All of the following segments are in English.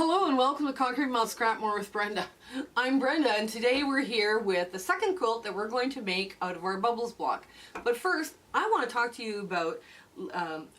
Hello and welcome to Conquering Mount Scrapmore with Brenda. I'm Brenda and today we're here with the second quilt that we're going to make out of our bubbles block. But first, I want to talk to you about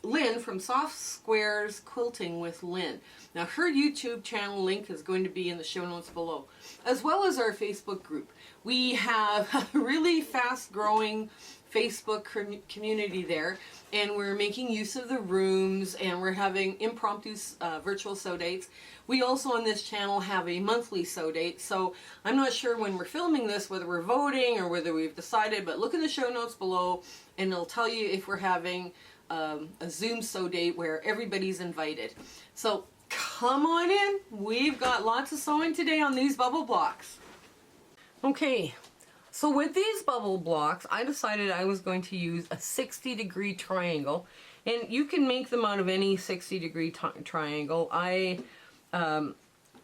Lynne from Soft Squares Quilting with Lynne. Now her YouTube channel link is going to be in the show notes below, as well as our Facebook group. We have a really fast growing Facebook community there, and we're making use of the rooms, and we're having impromptu virtual sew dates. We also on this channel have a monthly sew date, so I'm not sure when we're filming this whether we're voting or whether we've decided, but look in the show notes below and it'll tell you if we're having a Zoom sew date where everybody's invited. So come on in, we've got lots of sewing today on these bubble blocks. Okay. So with these bubble blocks, I decided I was going to use a 60-degree triangle, and you can make them out of any 60-degree triangle.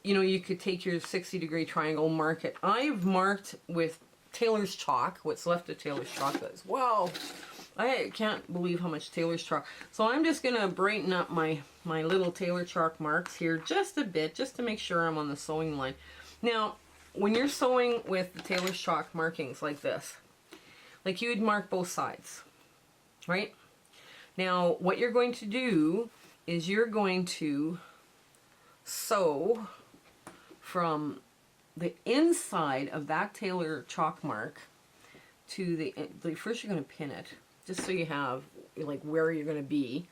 You could take your 60-degree triangle, mark it. I've marked with tailor's chalk, what's left of tailor's chalk. Wow, I can't believe how much tailor's chalk. So I'm just gonna brighten up my little tailor chalk marks here just a bit, just to make sure I'm on the sewing line. Now, when you're sewing with the tailor's chalk markings like this, like you would mark both sides, right? Now what you're going to do is you're going to sew from the inside of that tailor chalk mark to the first you're going to pin it, just so you have like where you're going to be,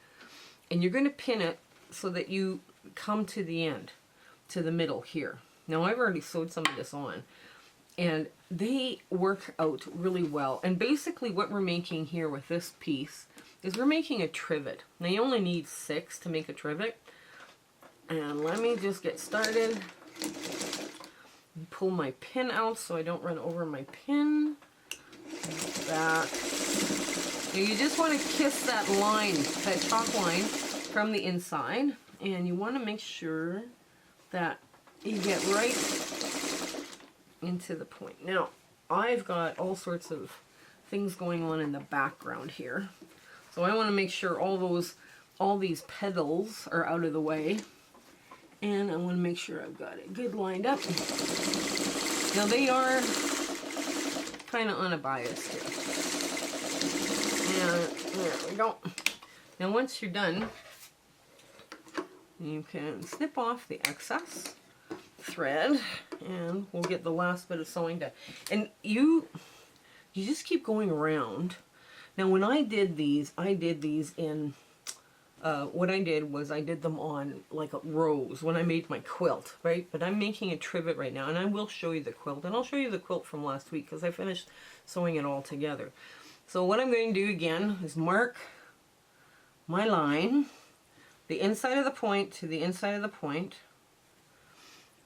and you're going to pin it so that you come to the end, to the middle here. Now I've already sewed some of this on, and they work out really well. And basically what we're making here with this piece is we're making a trivet. Now you only need 6 to make a trivet. And let me just get started. Pull my pin out so I don't run over my pin. Back. Now you just want to kiss that line, that chalk line from the inside, and you want to make sure that you get right into the point. Now, I've got all sorts of things going on in the background here. So I want to make sure all these petals are out of the way. And I want to make sure I've got it good lined up. Now they are kind of unbiased here. And there we go. Now once you're done, you can snip off the excess thread, and we'll get the last bit of sewing done. And you just keep going around. Now when I did these in what I did was I did them on like rows when I made my quilt, right? But I'm making a trivet right now, and I will show you the quilt, and I'll show you the quilt from last week because I finished sewing it all together. So what I'm going to do again is mark my line, the inside of the point to the inside of the point,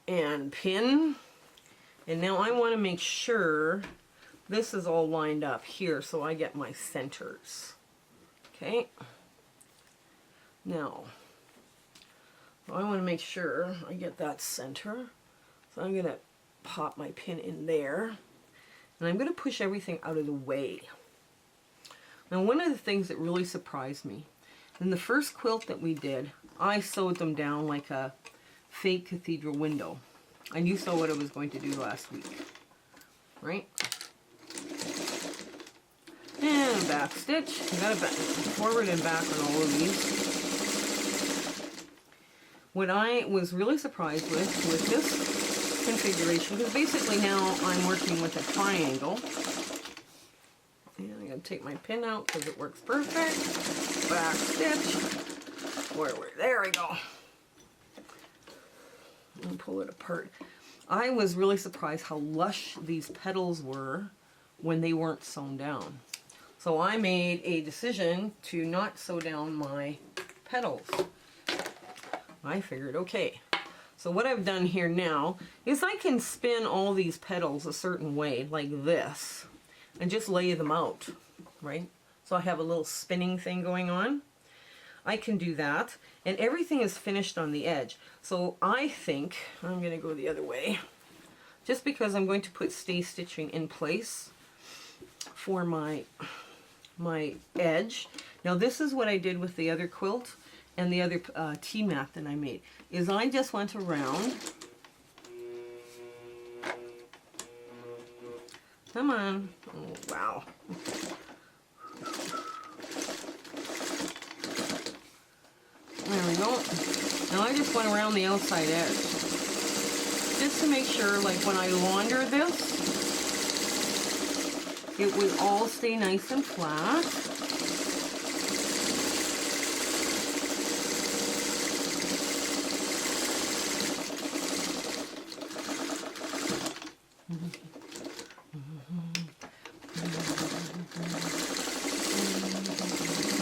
and pin. And now I want to make sure this is all lined up here so I get my centers. Okay. Now I want to make sure I get that center. So I'm going to pop my pin in there, and I'm going to push everything out of the way. Now one of the things that really surprised me, in the first quilt that we did, I sewed them down like a fake cathedral window. And you saw what I was going to do last week, right? And a back stitch. You got to forward and back on all of these. What I was really surprised with this configuration, because basically now I'm working with a triangle. And I'm going to take my pin out because it works perfect. Back stitch. Forward. There we go. And pull it apart. I was really surprised how lush these petals were when they weren't sewn down. So I made a decision to not sew down my petals. I figured, okay, so what I've done here now is I can spin all these petals a certain way, like this, and just lay them out, right? So I have a little spinning thing going on. I can do that, and everything is finished on the edge. So I think I'm going to go the other way, just because I'm going to put stay stitching in place for my edge. Now this is what I did with the other quilt, and the other tea mat that I made, is I just went around. Come on. Oh, wow. There we go. Now I just went around the outside edge, just to make sure, like when I launder this, it would all stay nice and flat.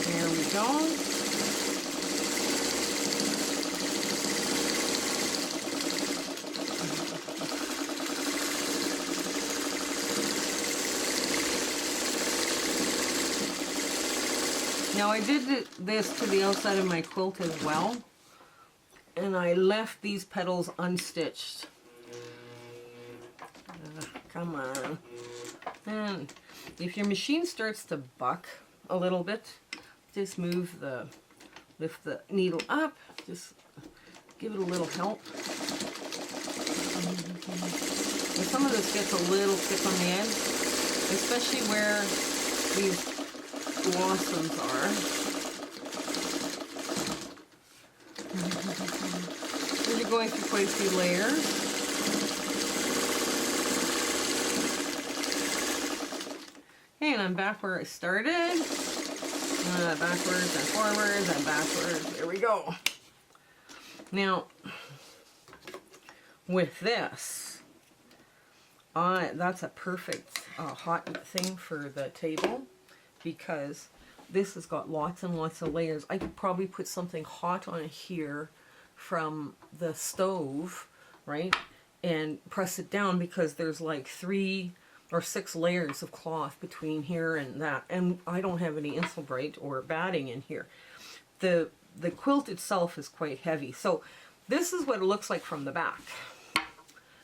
There we go. Now I did this to the outside of my quilt as well, and I left these petals unstitched. Come on. And if your machine starts to buck a little bit, just lift the needle up, just give it a little help. And some of this gets a little thick on the edge, especially where these blossoms are. So you're going through quite a few layers. Okay, and I'm back where I started. Backwards and forwards and backwards. There we go. Now, with this, that's a perfect hot thing for the table, because this has got lots and lots of layers. I could probably put something hot on here from the stove, right, and press it down, because there's like 3 or 6 layers of cloth between here and that, and I don't have any Insulbrite or batting in here. The quilt itself is quite heavy, so this is what it looks like from the back.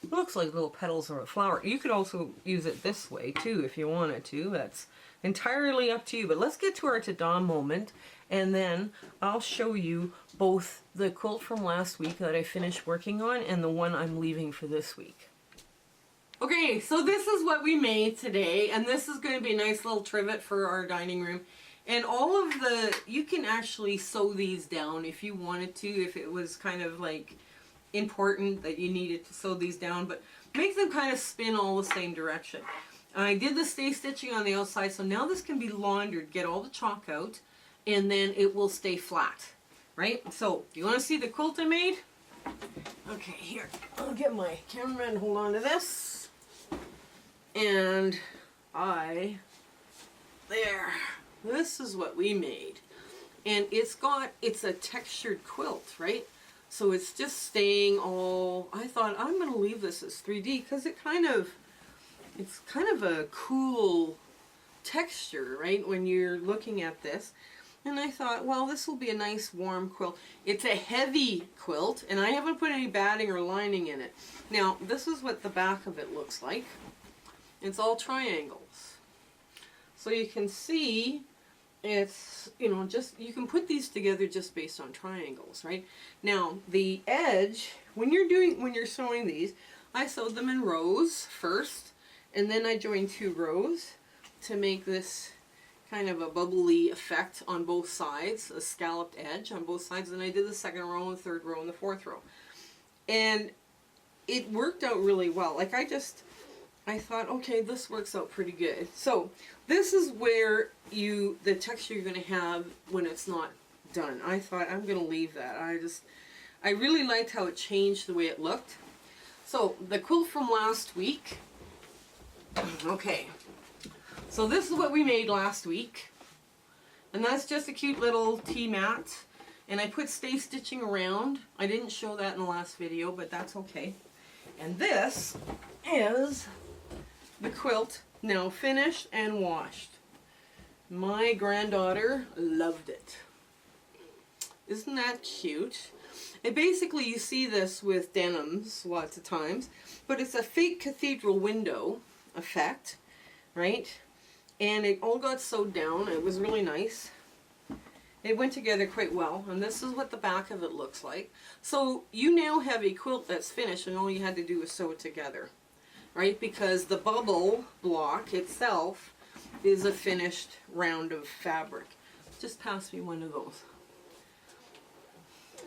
It looks like little petals of a flower. You could also use it this way too if you wanted to. That's entirely up to you. But let's get to our ta-da moment, and then I'll show you both the quilt from last week that I finished working on and the one I'm leaving for this week. Okay, so this is what we made today, and this is going to be a nice little trivet for our dining room. And all of you can actually sew these down if you wanted to, if it was kind of like important that you needed to sew these down, but make them kind of spin all the same direction. I did the stay stitching on the outside, so now this can be laundered, get all the chalk out, and then it will stay flat, right? So, you want to see the quilt I made? Okay, here, I'll get my camera and hold on to this. And there, this is what we made. And it's a textured quilt, right? So it's just staying all, I thought I'm going to leave this as 3D because it's kind of a cool texture, right, when you're looking at this. And I thought, well, this will be a nice warm quilt. It's a heavy quilt, and I haven't put any batting or lining in it. Now, this is what the back of it looks like. It's all triangles. So you can see it's, just, you can put these together just based on triangles, right? Now, the edge, when you're sewing these, I sewed them in rows first, and then I joined 2 rows to make this kind of a bubbly effect on both sides, a scalloped edge on both sides. And I did the 2nd row and the 3rd row and the 4th row. And it worked out really well. Like I thought, okay, this works out pretty good. So this is where the texture you're going to have when it's not done. I thought I'm going to leave that. I really liked how it changed the way it looked. So the quilt from last week. Okay. So this is what we made last week. And that's just a cute little tea mat. And I put stay stitching around. I didn't show that in the last video, but that's okay. And this is the quilt, now finished and washed. My granddaughter loved it. Isn't that cute? And basically you see this with denims lots of times, but it's a fake cathedral window effect, right? And it all got sewed down. It was really nice. It went together quite well, and this is what the back of it looks like. So you now have a quilt that's finished, and all you had to do was sew it together, right? Because the bubble block itself is a finished round of fabric. Just pass me one of those.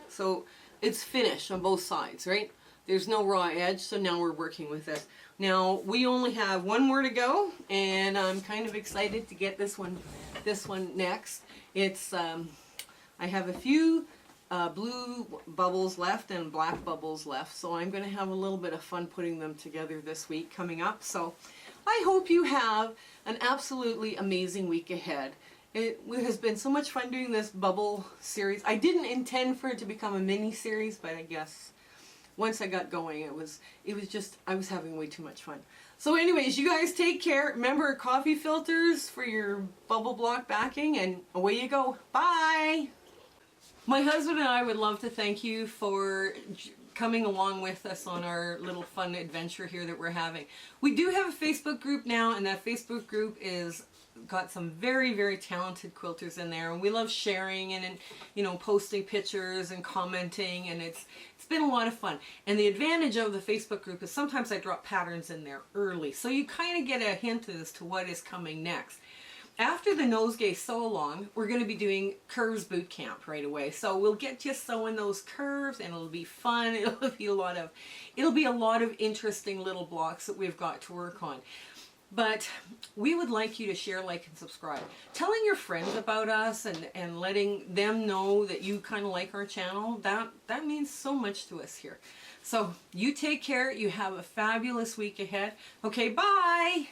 So it's finished on both sides, right? There's no raw edge, so now we're working with this. Now we only have one more to go, and I'm kind of excited to get this one next. It's I have a few blue bubbles left and black bubbles left, so I'm going to have a little bit of fun putting them together this week coming up. So I hope you have an absolutely amazing week ahead. It has been so much fun doing this bubble series. I didn't intend for it to become a mini series, but I guess once I got going, it was just, I was having way too much fun. So anyways, you guys take care. Remember, coffee filters for your bubble block backing, and away you go. Bye! My husband and I would love to thank you for coming along with us on our little fun adventure here that we're having. We do have a Facebook group now, and that Facebook group is got some very, very talented quilters in there, and we love sharing and you know, posting pictures and commenting, and it's been a lot of fun. And the advantage of the Facebook group is sometimes I drop patterns in there early, so you kind of get a hint as to what is coming next. After the nosegay sew along, we're going to be doing curves boot camp right away. So we'll get you sewing those curves, and it'll be fun. It'll be a lot of interesting little blocks that we've got to work on. But we would like you to share, like, and subscribe. Telling your friends about us and letting them know that you kind of like our channel, that means so much to us here. So you take care. You have a fabulous week ahead. Okay, bye!